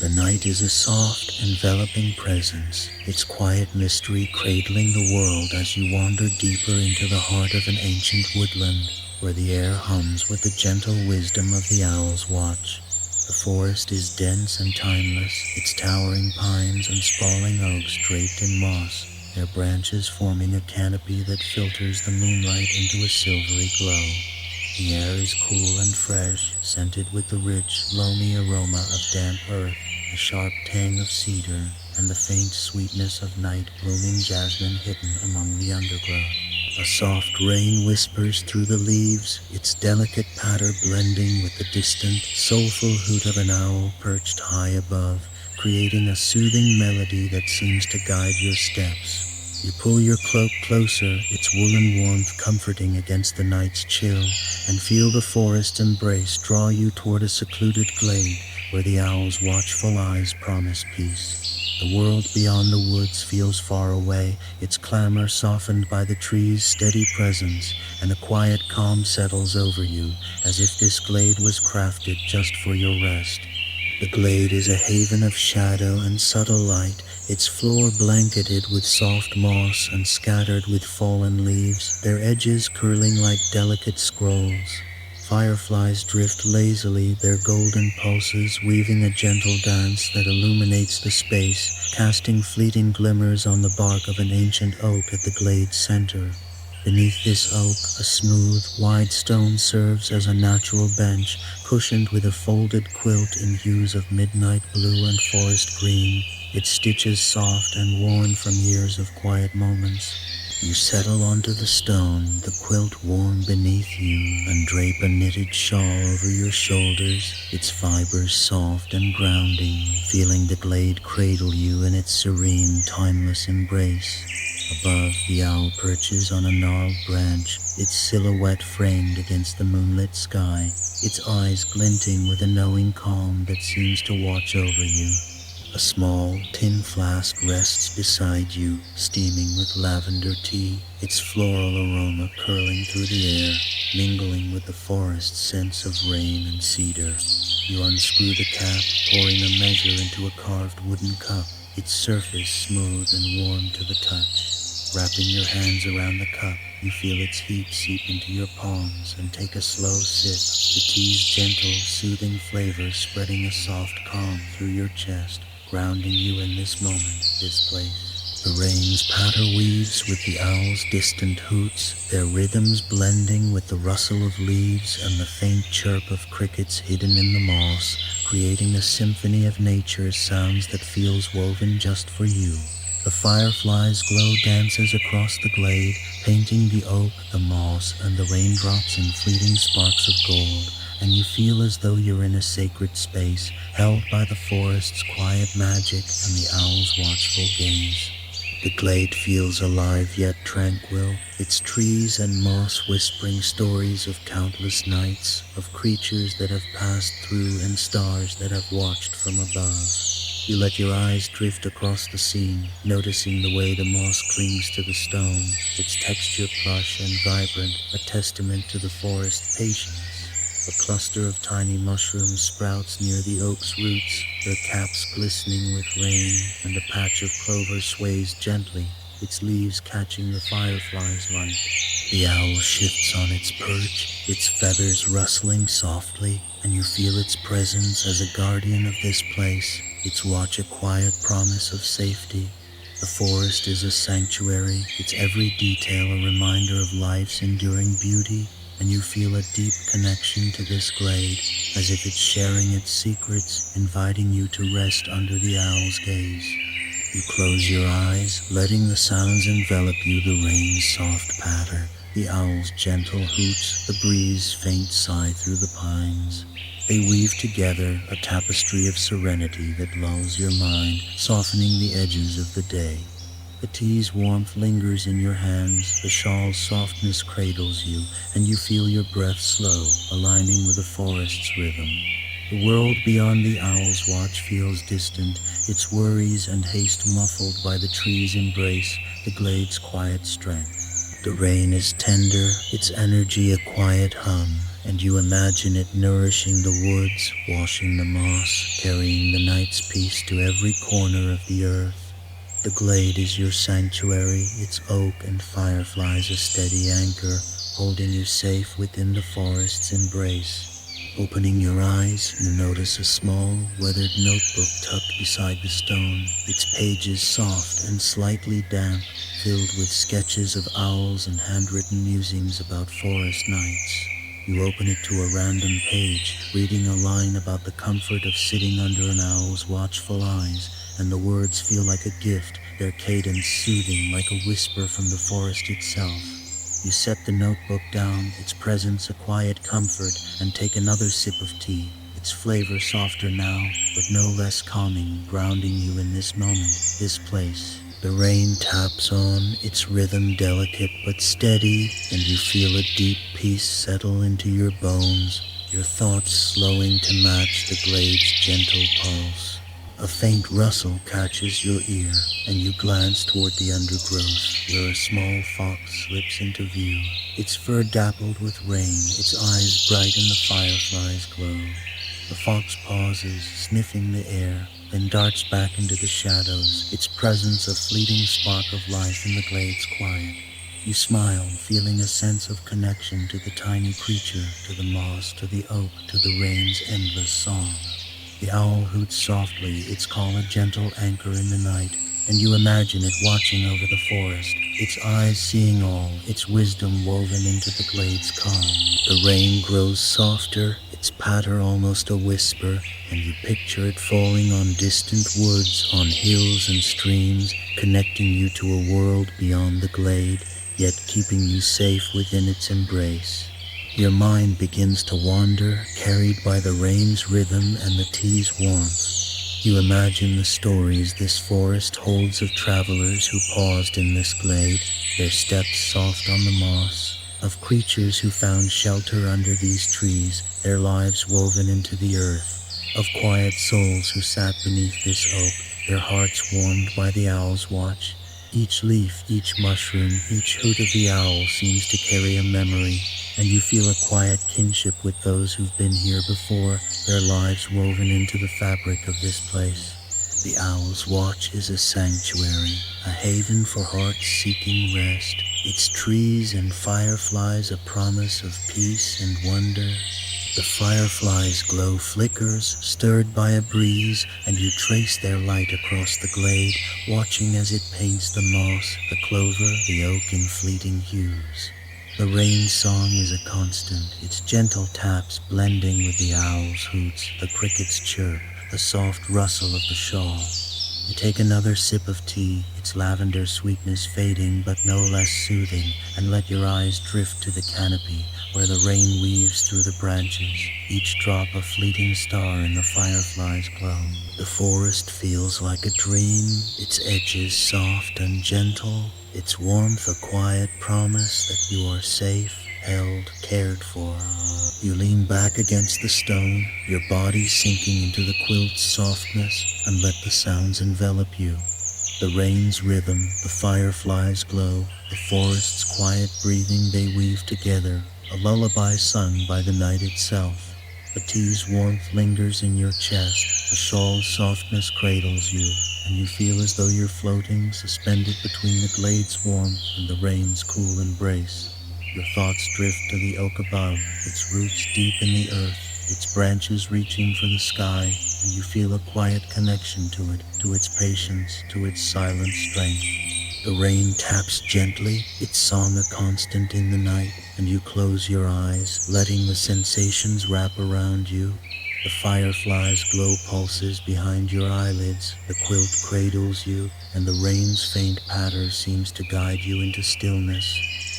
The night is a soft, enveloping presence, its quiet mystery cradling the world as you wander deeper into the heart of an ancient woodland, where the air hums with the gentle wisdom of the owl's watch. The forest is dense and timeless, its towering pines and sprawling oaks draped in moss, their branches forming a canopy that filters the moonlight into a silvery glow. The air is cool and fresh, scented with the rich, loamy aroma of damp earth, the sharp tang of cedar, and the faint sweetness of night-blooming jasmine hidden among the undergrowth. A soft rain whispers through the leaves, its delicate patter blending with the distant, soulful hoot of an owl perched high above, creating a soothing melody that seems to guide your steps. You pull your cloak closer, its woolen warmth comforting against the night's chill, and feel the forest's embrace draw you toward a secluded glade where the owl's watchful eyes promise peace. The world beyond the woods feels far away, its clamor softened by the tree's steady presence, and a quiet calm settles over you, as if this glade was crafted just for your rest. The glade is a haven of shadow and subtle light, its floor blanketed with soft moss and scattered with fallen leaves, their edges curling like delicate scrolls. Fireflies drift lazily, their golden pulses weaving a gentle dance that illuminates the space, casting fleeting glimmers on the bark of an ancient oak at the glade's center. Beneath this oak, a smooth, wide stone serves as a natural bench, cushioned with a folded quilt in hues of midnight blue and forest green, its stitches soft and worn from years of quiet moments. You settle onto the stone, the quilt warm beneath you, and drape a knitted shawl over your shoulders, its fibers soft and grounding, feeling the glade cradle you in its serene, timeless embrace. Above, the owl perches on a gnarled branch, its silhouette framed against the moonlit sky, its eyes glinting with a knowing calm that seems to watch over you. A small tin flask rests beside you, steaming with lavender tea, its floral aroma curling through the air, mingling with the forest's sense of rain and cedar. You unscrew the cap, pouring a measure into a carved wooden cup, its surface smooth and warm to the touch. Wrapping your hands around the cup, you feel its heat seep into your palms and take a slow sip, the tea's gentle, soothing flavor spreading a soft calm through your chest, grounding you in this moment, this place. The rain's patter weaves with the owl's distant hoots, their rhythms blending with the rustle of leaves and the faint chirp of crickets hidden in the moss, creating a symphony of nature's sounds that feels woven just for you. The fireflies' glow dances across the glade, painting the oak, the moss, and the raindrops in fleeting sparks of gold, and you feel as though you're in a sacred space, held by the forest's quiet magic and the owl's watchful gaze. The glade feels alive yet tranquil, its trees and moss whispering stories of countless nights, of creatures that have passed through and stars that have watched from above. You let your eyes drift across the scene, noticing the way the moss clings to the stone, its texture plush and vibrant, a testament to the forest's patience. A cluster of tiny mushrooms sprouts near the oak's roots, their caps glistening with rain, and a patch of clover sways gently, its leaves catching the firefly's light. The owl shifts on its perch, its feathers rustling softly, and you feel its presence as a guardian of this place, its watch a quiet promise of safety. The forest is a sanctuary, its every detail a reminder of life's enduring beauty, and you feel a deep connection to this glade, as if it's sharing its secrets, inviting you to rest under the owl's gaze. You close your eyes, letting the sounds envelop you, the rain's soft patter, the owl's gentle hoots, the breeze's faint sigh through the pines. They weave together a tapestry of serenity that lulls your mind, softening the edges of the day. The tea's warmth lingers in your hands, the shawl's softness cradles you, and you feel your breath slow, aligning with the forest's rhythm. The world beyond the owl's watch feels distant, its worries and haste muffled by the tree's embrace, the glade's quiet strength. The rain is tender, its energy a quiet hum, and you imagine it nourishing the woods, washing the moss, carrying the night's peace to every corner of the earth. The glade is your sanctuary, its oak and fireflies a steady anchor, holding you safe within the forest's embrace. Opening your eyes, you notice a small, weathered notebook tucked beside the stone, its pages soft and slightly damp, filled with sketches of owls and handwritten musings about forest nights. You open it to a random page, reading a line about the comfort of sitting under an owl's watchful eyes, and the words feel like a gift, their cadence soothing like a whisper from the forest itself. You set the notebook down, its presence a quiet comfort, and take another sip of tea, its flavor softer now, but no less calming, grounding you in this moment, this place. The rain taps on, its rhythm delicate but steady, and you feel a deep peace settle into your bones, your thoughts slowing to match the glade's gentle pulse. A faint rustle catches your ear, and you glance toward the undergrowth, where a small fox slips into view, its fur dappled with rain, its eyes bright in the firefly's glow. The fox pauses, sniffing the air, then darts back into the shadows, its presence a fleeting spark of life in the glade's quiet. You smile, feeling a sense of connection to the tiny creature, to the moss, to the oak, to the rain's endless song. The owl hoots softly, its call a gentle anchor in the night, and you imagine it watching over the forest, its eyes seeing all, its wisdom woven into the glade's calm. The rain grows softer, its patter almost a whisper, and you picture it falling on distant woods, on hills and streams, connecting you to a world beyond the glade, yet keeping you safe within its embrace. Your mind begins to wander, carried by the rain's rhythm and the tea's warmth. You imagine the stories this forest holds of travelers who paused in this glade, their steps soft on the moss, of creatures who found shelter under these trees, their lives woven into the earth, of quiet souls who sat beneath this oak, their hearts warmed by the owl's watch. Each leaf, each mushroom, each hoot of the owl seems to carry a memory, and you feel a quiet kinship with those who've been here before, their lives woven into the fabric of this place. The owl's watch is a sanctuary, a haven for hearts seeking rest, its trees and fireflies a promise of peace and wonder. The fireflies' glow flickers, stirred by a breeze, and you trace their light across the glade, watching as it paints the moss, the clover, the oak in fleeting hues. The rain song is a constant, its gentle taps blending with the owl's hoots, the cricket's chirp, the soft rustle of the shawl. You take another sip of tea, its lavender sweetness fading but no less soothing, and let your eyes drift to the canopy, where the rain weaves through the branches, each drop a fleeting star in the firefly's glow. The forest feels like a dream, its edges soft and gentle, its warmth a quiet promise that you are safe, held, cared for. You lean back against the stone, your body sinking into the quilt's softness, and let the sounds envelop you. The rain's rhythm, the firefly's glow, the forest's quiet breathing they weave together, a lullaby sung by the night itself. The tea's warmth lingers in your chest, the shawl's softness cradles you, and you feel as though you're floating, suspended between the glade's warmth and the rain's cool embrace. Your thoughts drift to the oak above, its roots deep in the earth, its branches reaching for the sky, and you feel a quiet connection to it, to its patience, to its silent strength. The rain taps gently, its song a constant in the night, and you close your eyes, letting the sensations wrap around you. The firefly's glow pulses behind your eyelids, the quilt cradles you, and the rain's faint patter seems to guide you into stillness.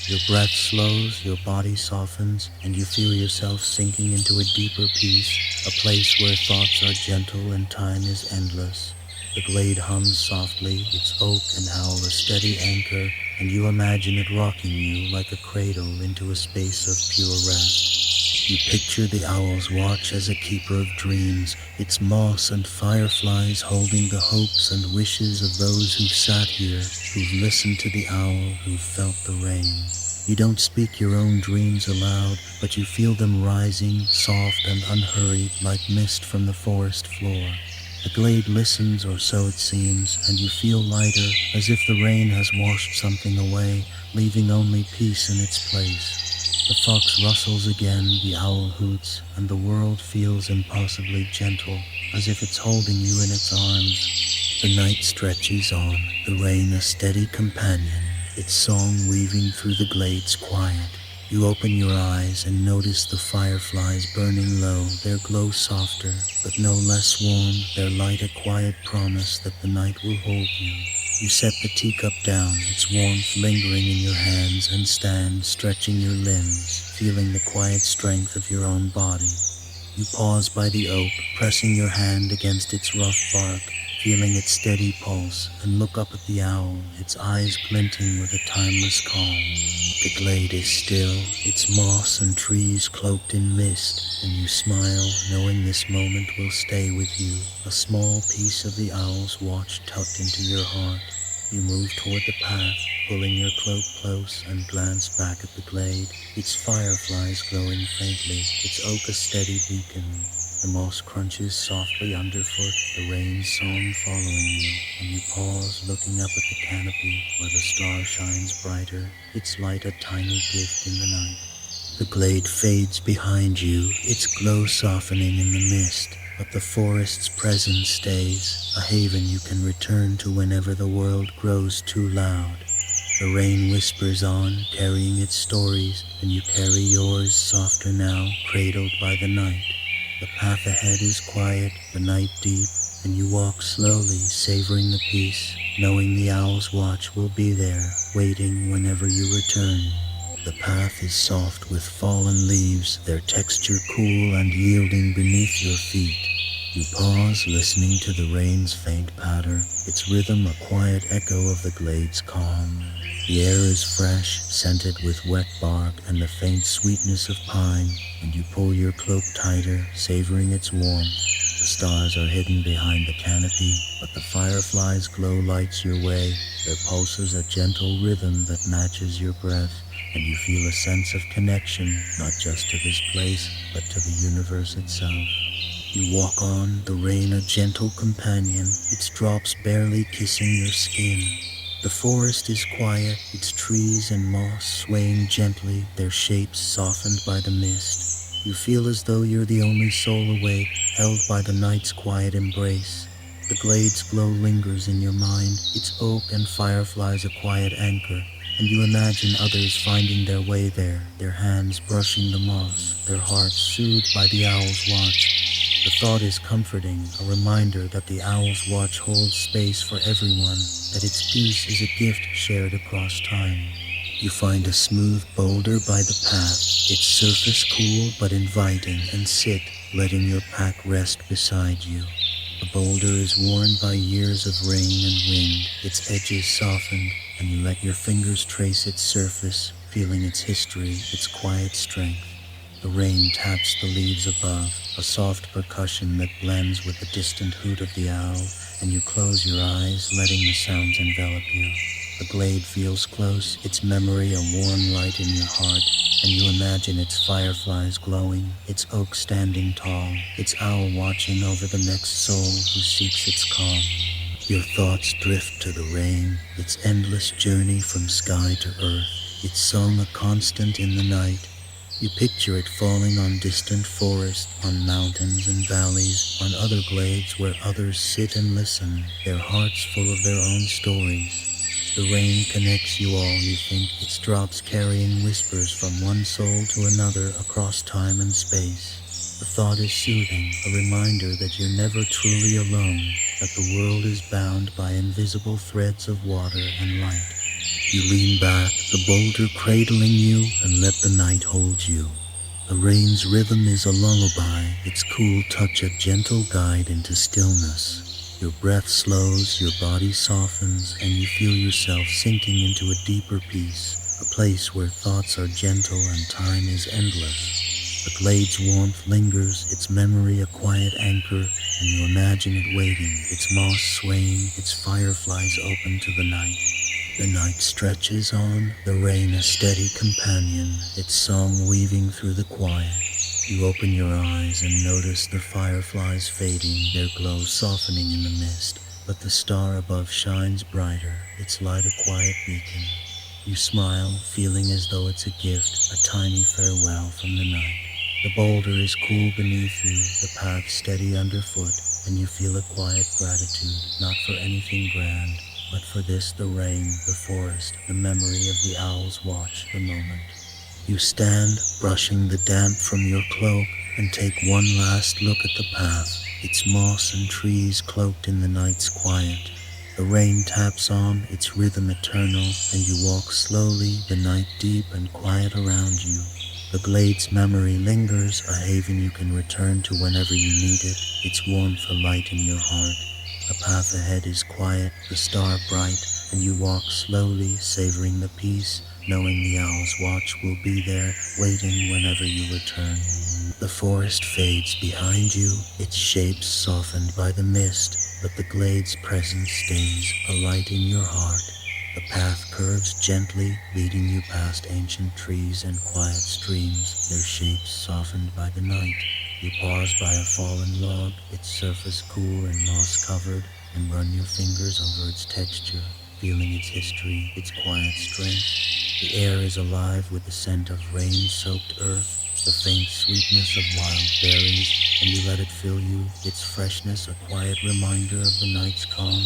Your breath slows, your body softens, and you feel yourself sinking into a deeper peace, a place where thoughts are gentle and time is endless. The glade hums softly, its oak and owl a steady anchor, and you imagine it rocking you like a cradle into a space of pure rest. You picture the owl's watch as a keeper of dreams, its moss and fireflies holding the hopes and wishes of those who've sat here, who've listened to the owl, who've felt the rain. You don't speak your own dreams aloud, but you feel them rising, soft and unhurried, like mist from the forest floor. The glade listens, or so it seems, and you feel lighter, as if the rain has washed something away, leaving only peace in its place. The fox rustles again, the owl hoots, and the world feels impossibly gentle, as if it's holding you in its arms. The night stretches on, the rain a steady companion, its song weaving through the glade's quiet. You open your eyes and notice the fireflies burning low, their glow softer, but no less warm, their light a quiet promise that the night will hold you. You set the teacup down, its warmth lingering in your hands, and stand, stretching your limbs, feeling the quiet strength of your own body. You pause by the oak, pressing your hand against its rough bark, feeling its steady pulse, and look up at the owl, its eyes glinting with a timeless calm. The glade is still, its moss and trees cloaked in mist, and you smile, knowing this moment will stay with you, a small piece of the owl's watch tucked into your heart. You move toward the path, pulling your cloak close, and glance back at the glade, its fireflies glowing faintly, its oak a steady beacon. The moss crunches softly underfoot, the rain's song following you, and you pause, looking up at the canopy where the star shines brighter, its light a tiny gift in the night. The glade fades behind you, its glow softening in the mist, but the forest's presence stays, a haven you can return to whenever the world grows too loud. The rain whispers on, carrying its stories, and you carry yours softer now, cradled by the night. The path ahead is quiet, the night deep, and you walk slowly, savoring the peace, knowing the owl's watch will be there, waiting whenever you return. The path is soft with fallen leaves, their texture cool and yielding beneath your feet. You pause, listening to the rain's faint patter, its rhythm a quiet echo of the glade's calm. The air is fresh, scented with wet bark and the faint sweetness of pine, and you pull your cloak tighter, savoring its warmth. The stars are hidden behind the canopy, but the fireflies' glow lights your way, their pulses a gentle rhythm that matches your breath, and you feel a sense of connection, not just to this place, but to the universe itself. You walk on, the rain a gentle companion, its drops barely kissing your skin. The forest is quiet, its trees and moss swaying gently, their shapes softened by the mist. You feel as though you're the only soul awake, held by the night's quiet embrace. The glade's glow lingers in your mind, its oak and fireflies a quiet anchor, and you imagine others finding their way there, their hands brushing the moss, their hearts soothed by the owl's watch. The thought is comforting, a reminder that the owl's watch holds space for everyone, that its peace is a gift shared across time. You find a smooth boulder by the path, its surface cool but inviting, and sit, letting your pack rest beside you. The boulder is worn by years of rain and wind, its edges softened, and you let your fingers trace its surface, feeling its history, its quiet strength. The rain taps the leaves above, a soft percussion that blends with the distant hoot of the owl, and you close your eyes, letting the sounds envelop you. The glade feels close, its memory a warm light in your heart, and you imagine its fireflies glowing, its oak standing tall, its owl watching over the next soul who seeks its calm. Your thoughts drift to the rain, its endless journey from sky to earth, its song a constant in the night. You picture it falling on distant forests, on mountains and valleys, on other glades where others sit and listen, their hearts full of their own stories. The rain connects you all, you think, its drops carrying whispers from one soul to another across time and space. The thought is soothing, a reminder that you're never truly alone, that the world is bound by invisible threads of water and light. You lean back, the boulder cradling you, and let the night hold you. The rain's rhythm is a lullaby, its cool touch a gentle guide into stillness. Your breath slows, your body softens, and you feel yourself sinking into a deeper peace, a place where thoughts are gentle and time is endless. The glade's warmth lingers, its memory a quiet anchor, and you imagine it waiting, its moss swaying, its fireflies open to the night. The night stretches on, the rain a steady companion, its song weaving through the quiet. You open your eyes and notice the fireflies fading, their glow softening in the mist. But the star above shines brighter, its light a quiet beacon. You smile, feeling as though it's a gift, a tiny farewell from the night. The boulder is cool beneath you, the path steady underfoot, and you feel a quiet gratitude, not for anything grand, but for this, the rain, the forest, the memory of the owl's watch, the moment. You stand, brushing the damp from your cloak, and take one last look at the path, its moss and trees cloaked in the night's quiet. The rain taps on, its rhythm eternal, and you walk slowly, the night deep and quiet around you. The glade's memory lingers, a haven you can return to whenever you need it, its warmth a light in your heart. The path ahead is quiet, the star bright, and you walk slowly, savoring the peace, knowing the owl's watch will be there, waiting whenever you return. The forest fades behind you, its shapes softened by the mist, but the glade's presence stays, a light in your heart. The path curves gently, leading you past ancient trees and quiet streams, their shapes softened by the night. You pause by a fallen log, its surface cool and moss-covered, and run your fingers over its texture, feeling its history, its quiet strength. The air is alive with the scent of rain-soaked earth, the faint sweetness of wild berries, and you let it fill you, its freshness a quiet reminder of the night's calm.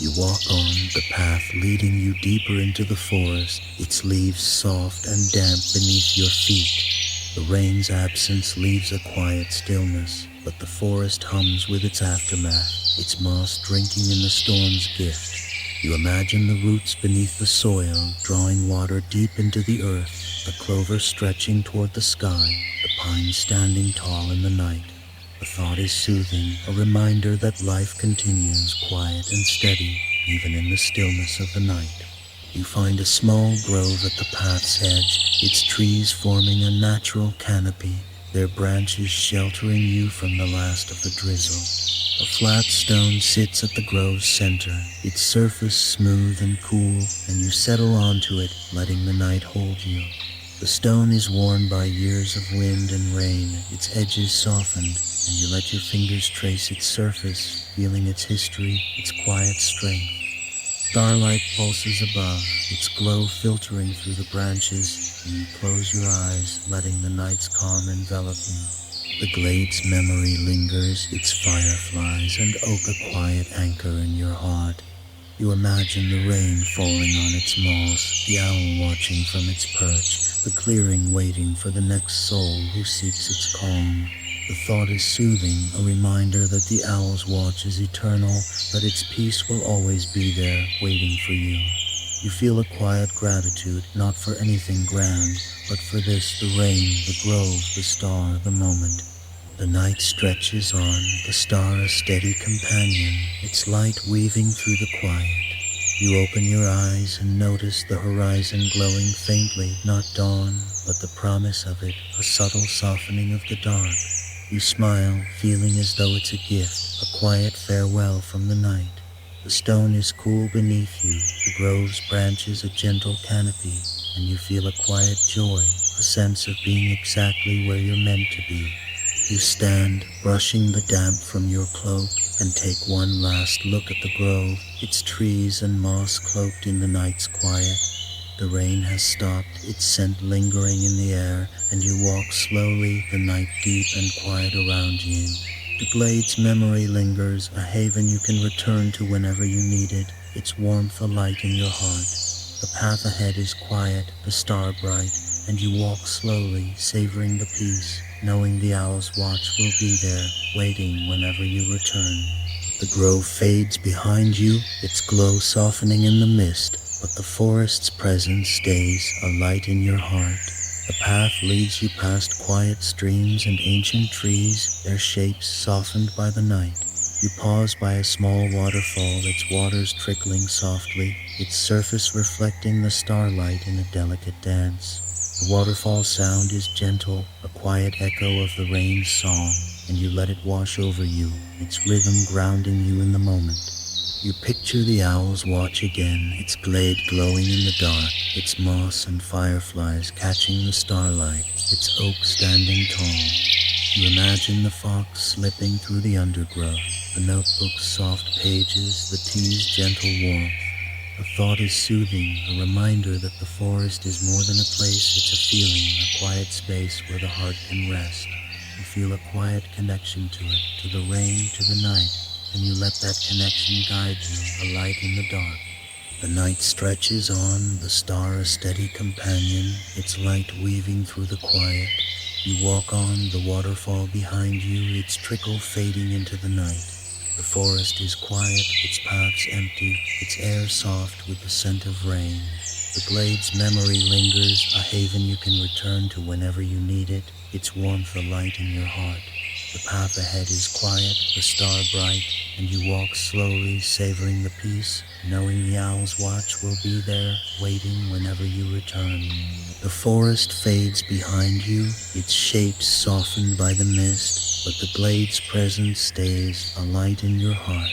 You walk on, the path leading you deeper into the forest, its leaves soft and damp beneath your feet. The rain's absence leaves a quiet stillness, but the forest hums with its aftermath, its moss drinking in the storm's gift. You imagine the roots beneath the soil, drawing water deep into the earth, the clover stretching toward the sky, the pine standing tall in the night. The thought is soothing, a reminder that life continues quiet and steady, even in the stillness of the night. You find a small grove at the path's edge, its trees forming a natural canopy, their branches sheltering you from the last of the drizzle. A flat stone sits at the grove's center, its surface smooth and cool, and you settle onto it, letting the night hold you. The stone is worn by years of wind and rain, its edges softened, and you let your fingers trace its surface, feeling its history, its quiet strength. Starlight pulses above, its glow filtering through the branches, and you close your eyes, letting the night's calm envelop you. The glade's memory lingers, its fireflies and oak a quiet anchor in your heart. You imagine the rain falling on its moss, the owl watching from its perch, the clearing waiting for the next soul who seeks its calm. The thought is soothing, a reminder that the owl's watch is eternal, that its peace will always be there, waiting for you. You feel a quiet gratitude, not for anything grand, but for this, the rain, the grove, the star, the moment. The night stretches on, the star a steady companion, its light weaving through the quiet. You open your eyes and notice the horizon glowing faintly, not dawn, but the promise of it, a subtle softening of the dark. You smile, feeling as though it's a gift, a quiet farewell from the night. The stone is cool beneath you, the grove's branches a gentle canopy, and you feel a quiet joy, a sense of being exactly where you're meant to be. You stand, brushing the damp from your cloak, and take one last look at the grove, its trees and moss cloaked in the night's quiet. The rain has stopped, its scent lingering in the air, and you walk slowly, the night deep and quiet around you. The glade's memory lingers, a haven you can return to whenever you need it, its warmth a light in your heart. The path ahead is quiet, the star bright, and you walk slowly, savoring the peace, knowing the owl's watch will be there, waiting whenever you return. The grove fades behind you, its glow softening in the mist, but the forest's presence stays, a light in your heart. The path leads you past quiet streams and ancient trees, their shapes softened by the night. You pause by a small waterfall, its waters trickling softly, its surface reflecting the starlight in a delicate dance. The waterfall sound is gentle, a quiet echo of the rain's song, and you let it wash over you, its rhythm grounding you in the moment. You picture the owl's watch again, its blade glowing in the dark, its moss and fireflies catching the starlight, its oak standing tall. You imagine the fox slipping through the undergrowth, the notebook's soft pages, the tea's gentle warmth. The thought is soothing, a reminder that the forest is more than a place, it's a feeling, a quiet space where the heart can rest. You feel a quiet connection to it, to the rain, to the night, and you let that connection guide you, a light in the dark. The night stretches on, the star a steady companion, its light weaving through the quiet. You walk on, the waterfall behind you, its trickle fading into the night. The forest is quiet, its paths empty, its air soft with the scent of rain. The glade's memory lingers, a haven you can return to whenever you need it, its warmth a light in your heart. The path ahead is quiet, the star bright, and you walk slowly, savoring the peace, knowing the owl's watch will be there, waiting whenever you return. The forest fades behind you, its shapes softened by the mist, but the glade's presence stays, a light in your heart.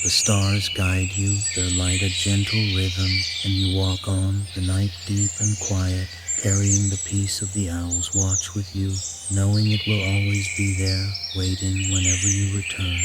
The stars guide you, their light a gentle rhythm, and you walk on, the night deep and quiet, carrying the peace of the owl's watch with you, knowing it will always be there, waiting whenever you return.